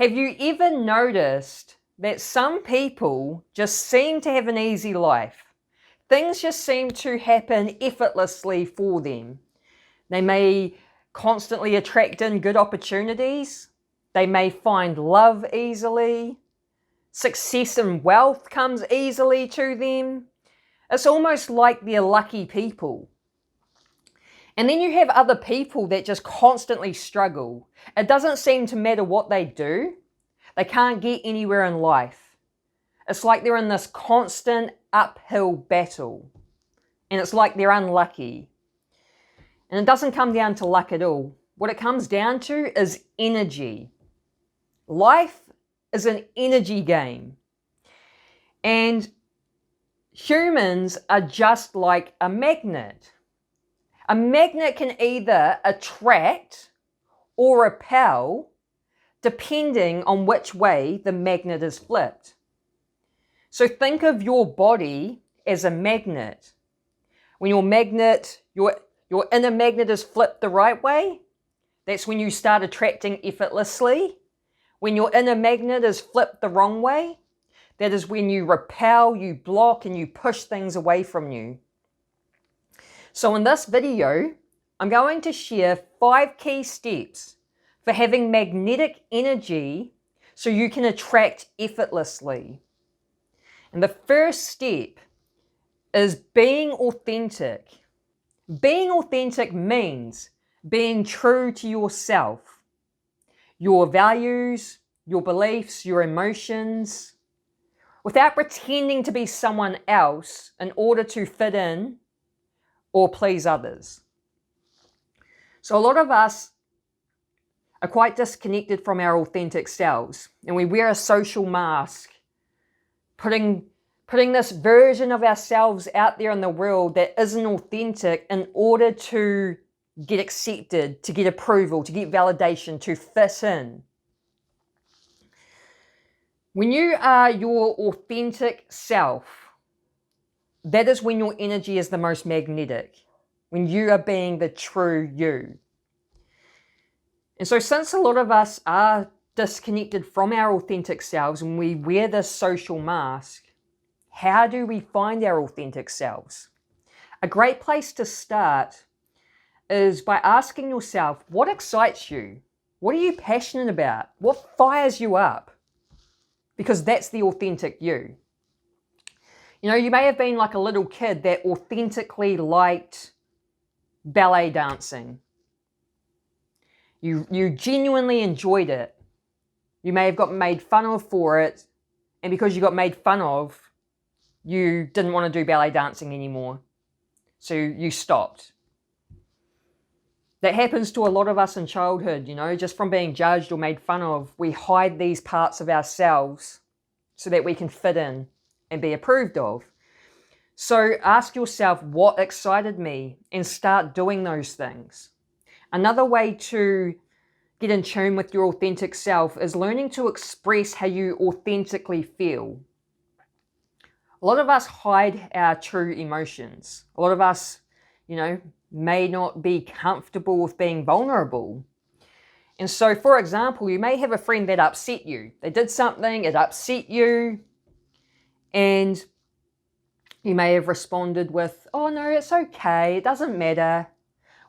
Have you ever noticed that some people just seem to have an easy life? Things just seem to happen effortlessly for them. They may constantly attract in good opportunities. They may find love easily. Success and wealth comes easily to them. It's almost like they're lucky people. And then you have other people that just constantly struggle. It doesn't seem to matter what they do. They can't get anywhere in life. It's like they're in this constant uphill battle. And it's like they're unlucky. And it doesn't come down to luck at all. What it comes down to is energy. Life is an energy game. And humans are just like a magnet. A magnet can either attract or repel depending on which way the magnet is flipped. So think of your body as a magnet. When your inner magnet is flipped the right way, that's when you start attracting effortlessly. When your inner magnet is flipped the wrong way, that is when you repel, you block, and you push things away from you. So in this video, I'm going to share 5 key steps for having magnetic energy so you can attract effortlessly. And the first step is being authentic. Being authentic means being true to yourself, your values, your beliefs, your emotions, without pretending to be someone else in order to fit in or please others. So a lot of us are quite disconnected from our authentic selves, and we wear a social mask, putting this version of ourselves out there in the world that isn't authentic in order to get accepted, to get approval, to get validation, to fit in. When you are your authentic self, that is when your energy is the most magnetic, when you are being the true you. And so since a lot of us are disconnected from our authentic selves and we wear this social mask, how do we find our authentic selves? A great place to start is by asking yourself, what excites you? What are you passionate about? What fires you up? Because that's the authentic you. You know, you may have been like a little kid that authentically liked ballet dancing. You genuinely enjoyed it. You may have got made fun of for it, and because you got made fun of, you didn't want to do ballet dancing anymore. So you stopped. That happens to a lot of us in childhood, you know, just from being judged or made fun of. We hide these parts of ourselves so that we can fit in and be approved of. So ask yourself, what excited me, and start doing those things. Another way to get in tune with your authentic self is learning to express how you authentically feel. A lot of us hide our true emotions. A lot of us, you know, may not be comfortable with being vulnerable. And so, for example, you may have a friend that upset you. They did something, it upset you, and you may have responded with, oh no, it's okay, it doesn't matter,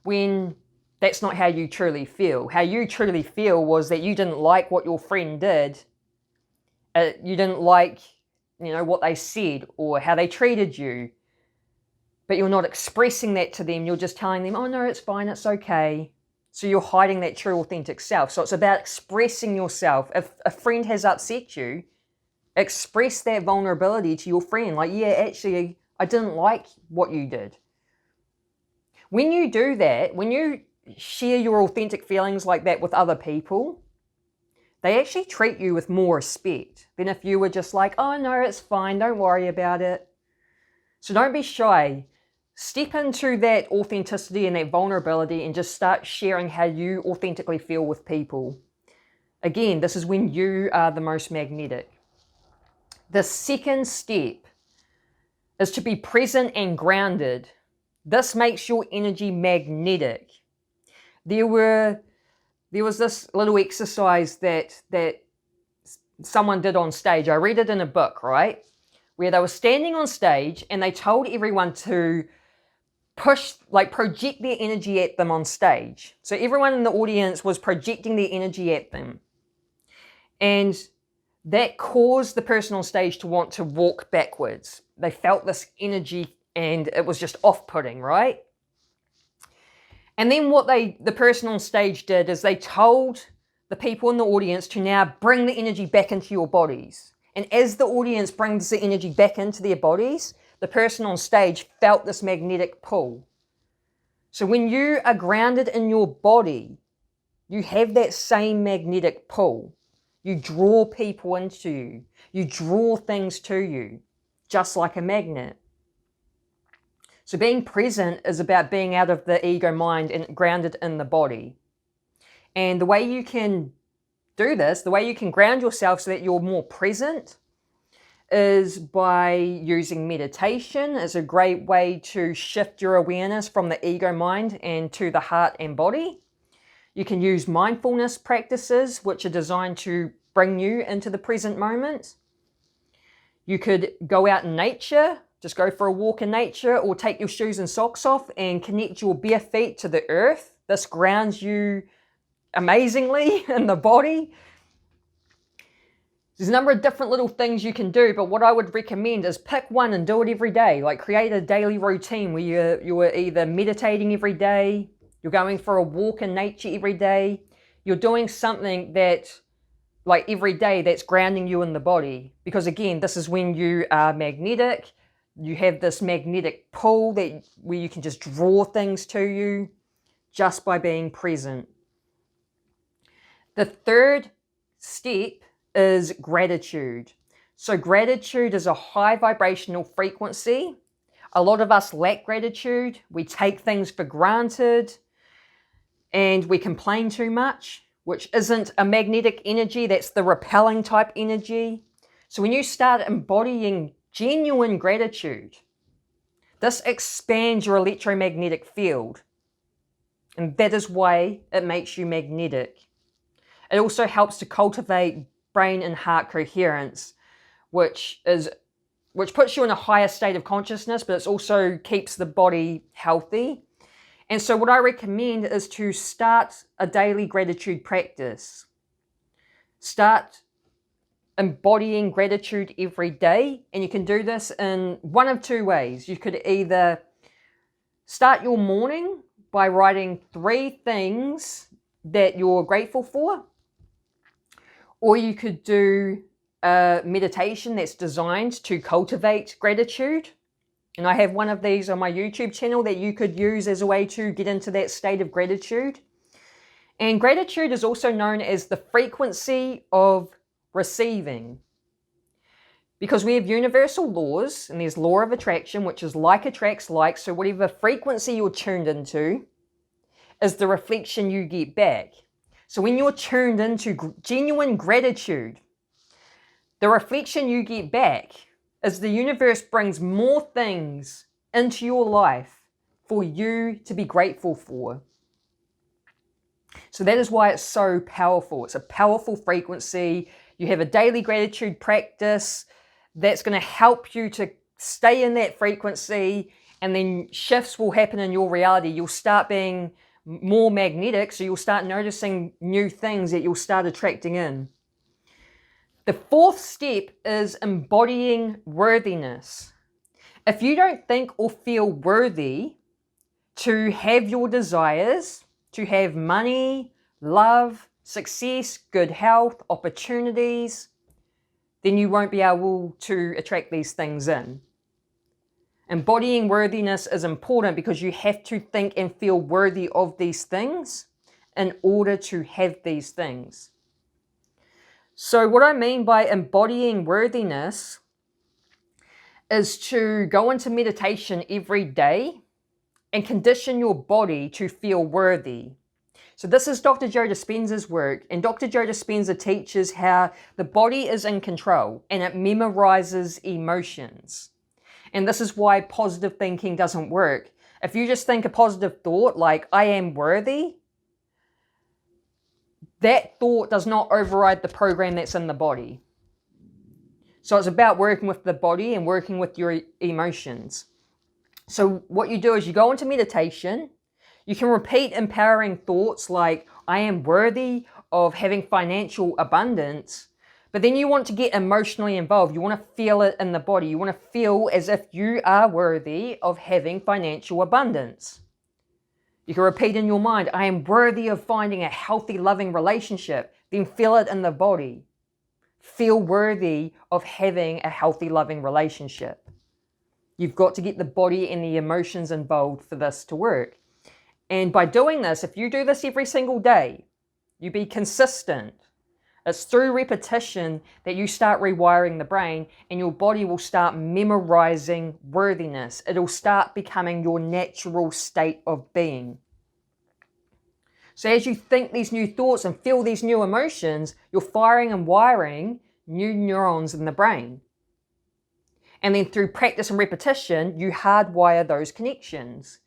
when that's not how you truly feel. How you truly feel was that you didn't like what your friend did. You didn't like, you know, what they said or how they treated you. But you're not expressing that to them. You're just telling them, oh no, it's fine, it's okay. So you're hiding that true authentic self. So it's about expressing yourself. If a friend has upset you, express that vulnerability to your friend. Like, yeah, actually, I didn't like what you did. When you do that, when you share your authentic feelings like that with other people, they actually treat you with more respect than if you were just like, oh no, it's fine, don't worry about it. So don't be shy. Step into that authenticity and that vulnerability and just start sharing how you authentically feel with people. Again, this is when you are the most magnetic. The second step is to be present and grounded. This makes your energy There was this little exercise that someone did on stage. I read it in a book, right? Where they were standing on stage and they told everyone to project their energy at them on stage. So everyone in the audience was projecting their energy at them. And that caused the person on stage to want to walk backwards. They felt this energy and it was just off-putting, right? And then what the person on stage did is they told the people in the audience to now bring the energy back into your bodies. And as the audience brings the energy back into their bodies, the person on stage felt this magnetic pull. So when you are grounded in your body, you have that same magnetic pull. You draw people into you. You draw things to you, just like a magnet. So being present is about being out of the ego mind and grounded in the body. And the way you can do this, the way you can ground yourself so that you're more present, is by using meditation. It's a great way to shift your awareness from the ego mind and to the heart and body. You can use mindfulness practices, which are designed to bring you into the present moment. You could go out in nature, just go for a walk in nature, or take your shoes and socks off and connect your bare feet to the earth. This grounds you amazingly in the body. There's a number of different little things you can do, but what I would recommend is pick one and do it every day. Like create a daily routine where you're either meditating every day, you're going for a walk in nature every day, you're doing something that, like every day, that's grounding you in the body. Because again, this is when you are magnetic. You have this magnetic pull where you can just draw things to you just by being present. The third step is gratitude. So gratitude is a high vibrational frequency. A lot of us lack gratitude. We take things for granted and we complain too much, which isn't a magnetic energy. That's the repelling type energy. So when you start embodying genuine gratitude, this expands your electromagnetic field. And that is why it makes you magnetic. It also helps to cultivate brain and heart coherence, which puts you in a higher state of consciousness, but it also keeps the body healthy. And so what I recommend is to start a daily gratitude practice. Start embodying gratitude every day, and you can do this in one of two ways. You could either start your morning by writing 3 things that you're grateful for, or you could do a meditation that's designed to cultivate gratitude. And I have one of these on my YouTube channel that you could use as a way to get into that state of gratitude. And gratitude is also known as the frequency of receiving. Because we have universal laws, and there's law of attraction, which is like attracts like. So whatever frequency you're tuned into is the reflection you get back. So when you're tuned into genuine gratitude, the reflection you get back is the universe brings more things into your life for you to be grateful for. So that is why it's so powerful. It's a powerful frequency. You have a daily gratitude practice that's going to help you to stay in that frequency, and then shifts will happen in your reality. You'll start being more magnetic, so you'll start noticing new things that you'll start attracting in. The 4th step is embodying worthiness. If you don't think or feel worthy to have your desires, to have money, love, success, good health, opportunities, then you won't be able to attract these things in. Embodying worthiness is important because you have to think and feel worthy of these things in order to have these things. So what I mean by embodying worthiness is to go into meditation every day and condition your body to feel worthy. So this is Dr. Joe Dispenza's work, and Dr. Joe Dispenza teaches how the body is in control and it memorizes emotions. And this is why positive thinking doesn't work. If you just think a positive thought like, I am worthy, that thought does not override the program that's in the body. So it's about working with the body and working with your emotions. So what you do is you go into meditation. You can repeat empowering thoughts like, I am worthy of having financial abundance. But then you want to get emotionally involved. You want to feel it in the body. You want to feel as if you are worthy of having financial abundance. You can repeat in your mind, I am worthy of finding a healthy, loving relationship. Then feel it in the body. Feel worthy of having a healthy, loving relationship. You've got to get the body and the emotions involved for this to work. And by doing this, if you do this every single day, you be consistent. It's through repetition that you start rewiring the brain and your body will start memorizing worthiness. It'll start becoming your natural state of being. So as you think these new thoughts and feel these new emotions, you're firing and wiring new neurons in the brain. And then through practice and repetition, you hardwire those connections.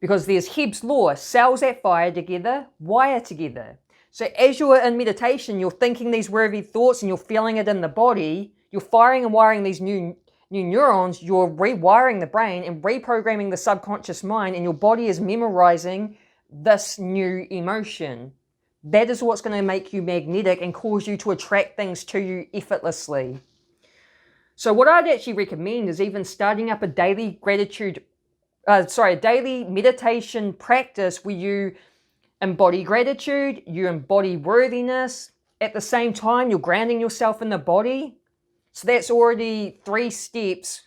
Because there's Hebb's law, cells that fire together, wire together. So as you're in meditation, you're thinking these worthy thoughts and you're feeling it in the body, you're firing and wiring these new neurons, you're rewiring the brain and reprogramming the subconscious mind, and your body is memorizing this new emotion. That is what's going to make you magnetic and cause you to attract things to you effortlessly. So what I'd actually recommend is even starting up a daily daily meditation practice where you embody gratitude, you embody worthiness. At the same time, you're grounding yourself in the body. So that's already 3 steps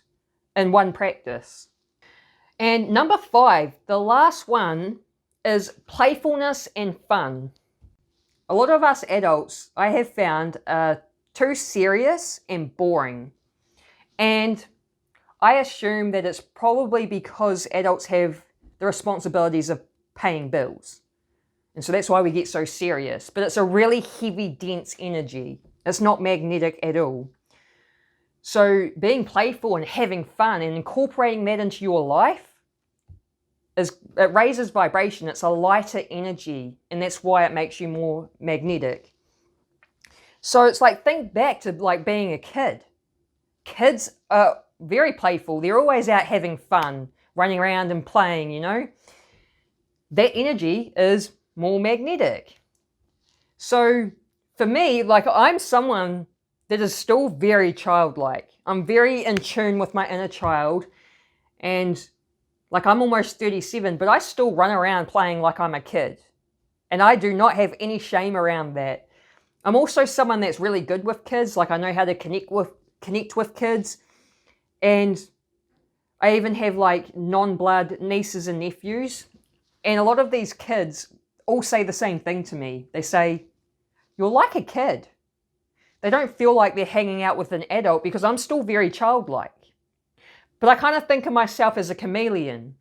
in one practice. And number 5, the last one, is playfulness and fun. A lot of us adults, I have found, are too serious and boring. And I assume that it's probably because adults have the responsibilities of paying bills. And so that's why we get so serious. But it's a really heavy, dense energy. It's not magnetic at all. So being playful and having fun and incorporating that into your life, it raises vibration. It's a lighter energy, and that's why it makes you more magnetic. So it's like, think back to like being a kid. Kids are very playful. They're always out having fun, running around and playing, you know. That energy is more magnetic. So for me, like, I'm someone that is still very childlike. I'm very in tune with my inner child, and like, I'm almost 37, but I still run around playing like I'm a kid. And I do not have any shame around that. I'm also someone that's really good with kids. Like, I know how to connect with kids. And I even have like non-blood nieces and nephews. And a lot of these kids all say the same thing to me. They say, you're like a kid. They don't feel like they're hanging out with an adult because I'm still very childlike. But I kind of think of myself as a chameleon.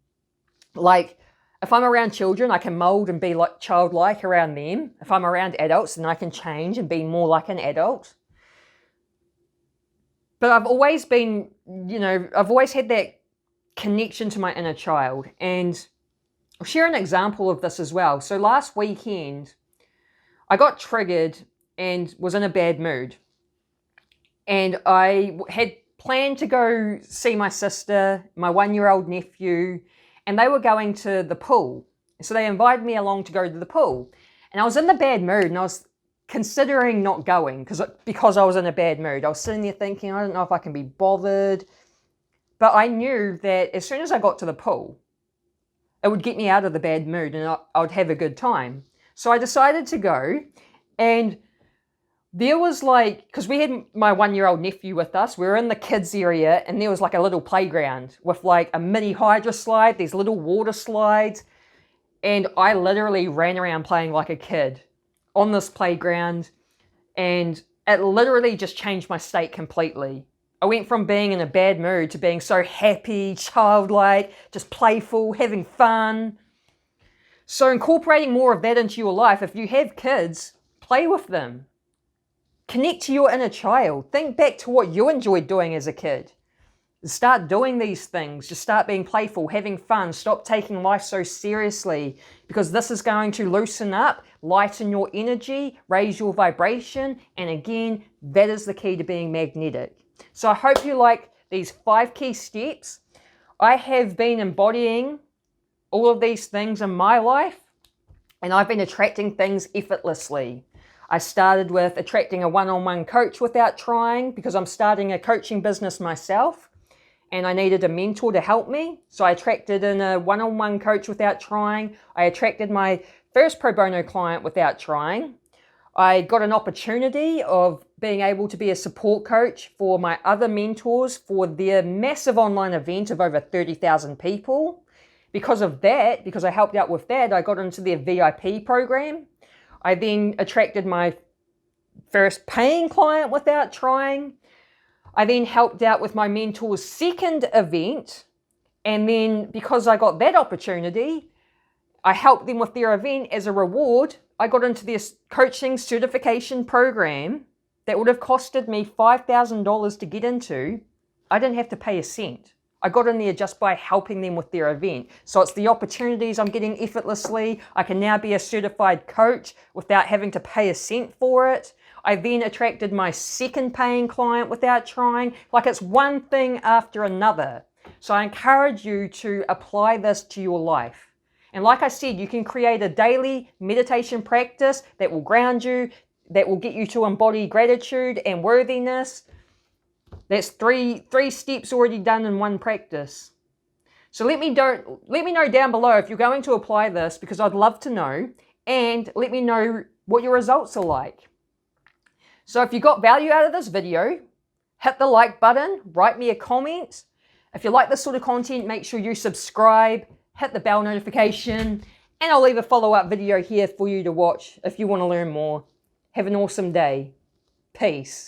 Like, if I'm around children, I can mold and be like childlike around them. If I'm around adults, then I can change and be more like an adult. But I've always been, I've always had that connection to my inner child. And I'll share an example of this as well. So last weekend, I got triggered and was in a bad mood. And I had planned to go see my sister, my 1-year-old nephew, and they were going to the pool. So they invited me along to go to the pool. And I was in the bad mood, and I was considering not going because I was in a bad mood. I was sitting there thinking, I don't know if I can be bothered. But I knew that as soon as I got to the pool, it would get me out of the bad mood and I would have a good time. So I decided to go, and there was like, because we had my 1-year-old nephew with us, we were in the kids area, and there was like a little playground with like a mini hydro slide, these little water slides, and I literally ran around playing like a kid on this playground, and it literally just changed my state completely. I went from being in a bad mood to being so happy, childlike, just playful, having fun. So incorporating more of that into your life, if you have kids, play with them. Connect to your inner child. Think back to what you enjoyed doing as a kid. Start doing these things. Just start being playful, having fun. Stop taking life so seriously, because this is going to loosen up, lighten your energy, raise your vibration. And again, that is the key to being magnetic. So I hope you like these 5 key steps. I have been embodying all of these things in my life, and I've been attracting things effortlessly. I started with attracting a one-on-one coach without trying, because I'm starting a coaching business myself and I needed a mentor to help me. So I attracted in a one-on-one coach without trying. I attracted my first pro bono client without trying. I got an opportunity of being able to be a support coach for my other mentors for their massive online event of over 30,000 people. Because of that, because I helped out with that, I got into their VIP program. I then attracted my first paying client without trying. I then helped out with my mentor's second event. And then because I got that opportunity, I helped them with their event as a reward. I got into this coaching certification program that would have costed me $5,000 to get into. I didn't have to pay a cent. I got in there just by helping them with their event. So it's the opportunities I'm getting effortlessly. I can now be a certified coach without having to pay a cent for it. I then attracted my second paying client without trying. Like, it's one thing after another. So I encourage you to apply this to your life. And like I said, you can create a daily meditation practice that will ground you, that will get you to embody gratitude and worthiness. That's three steps already done in one practice. So let me know down below if you're going to apply this, because I'd love to know, and let me know what your results are like. So if you got value out of this video, hit the like button, write me a comment. If you like this sort of content, make sure you subscribe, hit the bell notification, and I'll leave a follow-up video here for you to watch if you want to learn more. Have an awesome day. Peace.